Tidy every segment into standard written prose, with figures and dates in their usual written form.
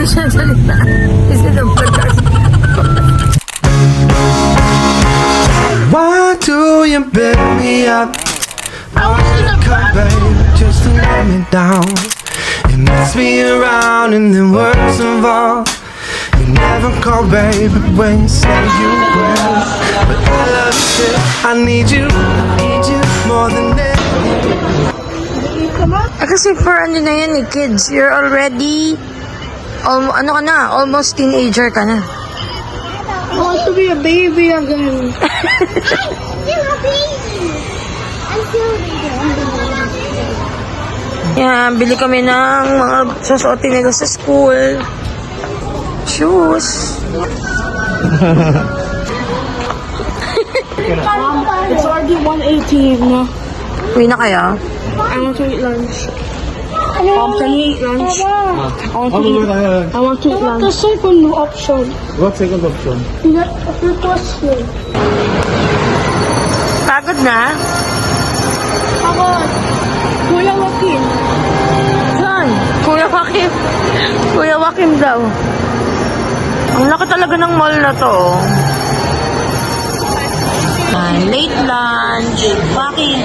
na siya salita. Kasi nagpagkas. Why do you build me up? I wanna come, baby, just to let me down. You mess me around and then worst of all, you never call, baby, when you say you will. But I love you, I need you more than ever. Kasi for ano na yan eh, kids, you're already, ano ka na, almost teenager ka na. I want to be a baby again. I'm still a baby. I'm still a baby. Yan, bili kami ng mga susuotin nila sa school. Shoes. It's already 1:18 na. Uwi na kaya? I want to eat lunch. Can you eat lunch? I want to eat lunch. The second option. What second option? The first one. Pagod na? Ako, Kuya Joaquin. Saan? Kuya Joaquin. Kuya Joaquin daw. Ang laki talaga ng mall na to. Late lunch. Joaquin.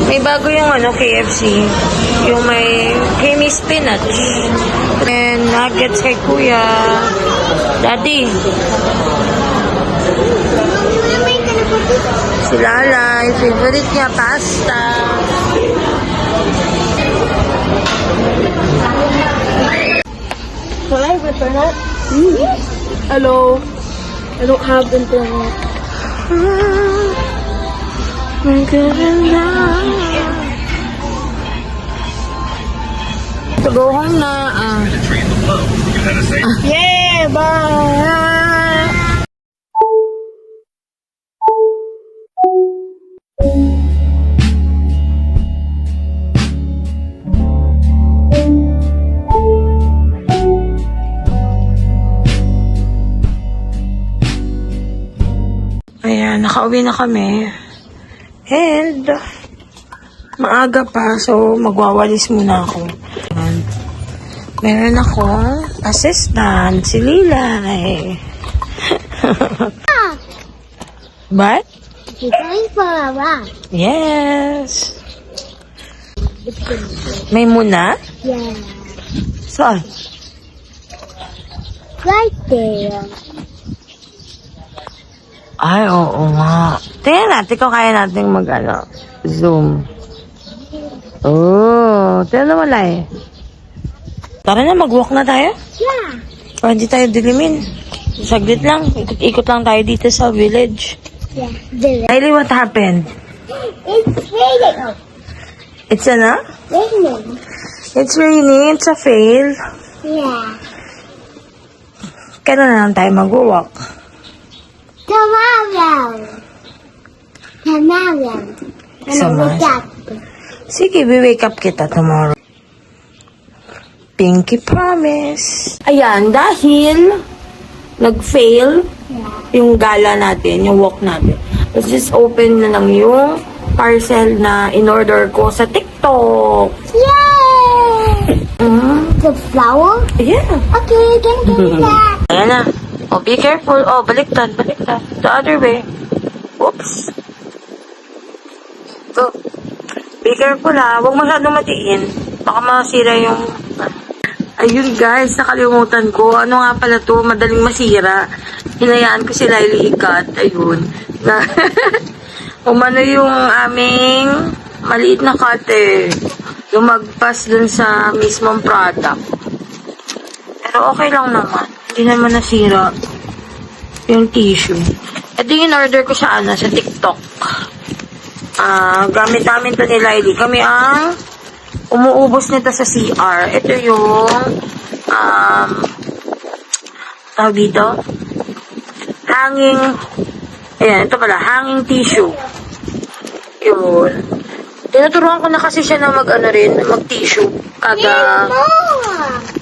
May bago yung KFC. Yung may creamy spinach. And nuggets kay Kuya. Daddy. Si Lala, yung favorite niya, pasta. Can I have internet? Hello. I don't have internet. To go home na. Yeah, bye. Ayan, nakauwi na kami. And, maaga pa, so magwawalis muna ako. And, meron akong assistant, si Lilay. What? You're going for a run. Yes. May muna? Yeah. Saan? Right there. Ay, oo nga. Tingnan natin kung kaya natin zoom. Oh, tingnan naman lang eh. Tara na, mag-walk na tayo. Yeah. Para hindi tayo dilimin. Saglit lang, ikot-ikot lang tayo dito sa village. Yeah. There. Riley, what happened? It's raining. It's Raining. It's raining, it's a fail. Yeah. Kailan na lang tayo mag-walk? Tomorrow. Tomorrow. Tomorrow. Wake up. Sige, we-wake up kita tomorrow. Pinky promise. Ayan, dahil nag-fail yung gala natin, yung walk natin. Let's just open na lang yung parcel na in-order ko sa TikTok. Yay! The flower? Yeah. Okay, can get that. Ayan na. Oh, be careful. Oh, baliktad. The other way. Whoops. Go. Be careful ha. Huwag masyadong matiin. Baka masira yung... Ayun guys, nakalimutan ko. Ano nga pala to? Madaling masira. Hinayaan ko si Lily ikat. Ayun. Umano yung aming maliit na cutter. Lumagpas dun sa mismong product. Pero okay lang naman. Hindi naman nasira yung tissue. Ito yung order ko sa sa TikTok. Gamit namin to ni Lily. Kami ang umuubos nito sa CR. Ito yung tawag dito hanging, ayan, ito pala, hanging tissue. Yun. Tinuturuan ko na kasi siya na mag-tissue.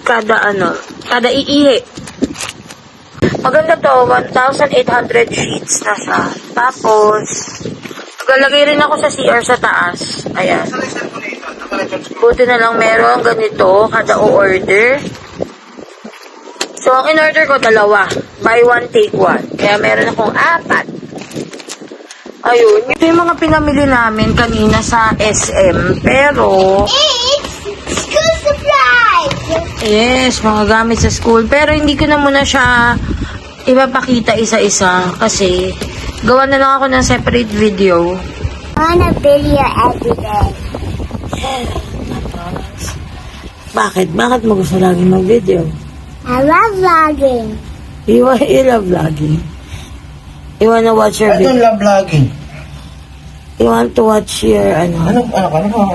Kada iihi. Maganda to, 1,800 sheets na siya. Tapos, nagalagay rin ako sa CR sa taas. Ayan. Buti na lang meron ganito, kada o-order. So, ang in-order ko, 2. Buy one, take one. Kaya meron akong 4. Ayun. Ito yung mga pinamili namin kanina sa SM. Pero, It's school supplies. yes, mga gamit sa school. Pero hindi ko na muna siya ipapakita isa-isa. Kasi, gawa na lang ako ng separate video. I want a video every day. Bakit? Bakit mo gusto lagi mag-video? I love vlogging. You love vlogging. You wanna watch your I don't video? love vlogging. You want to watch your, Ano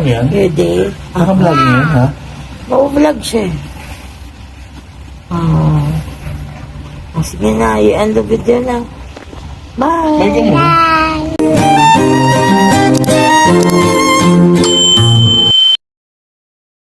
yan? your day? Naka-vlogging yan, ha? Mau-vlog siya eh. Oh. Sige na, you end the video na. Bye! Bye ka muna.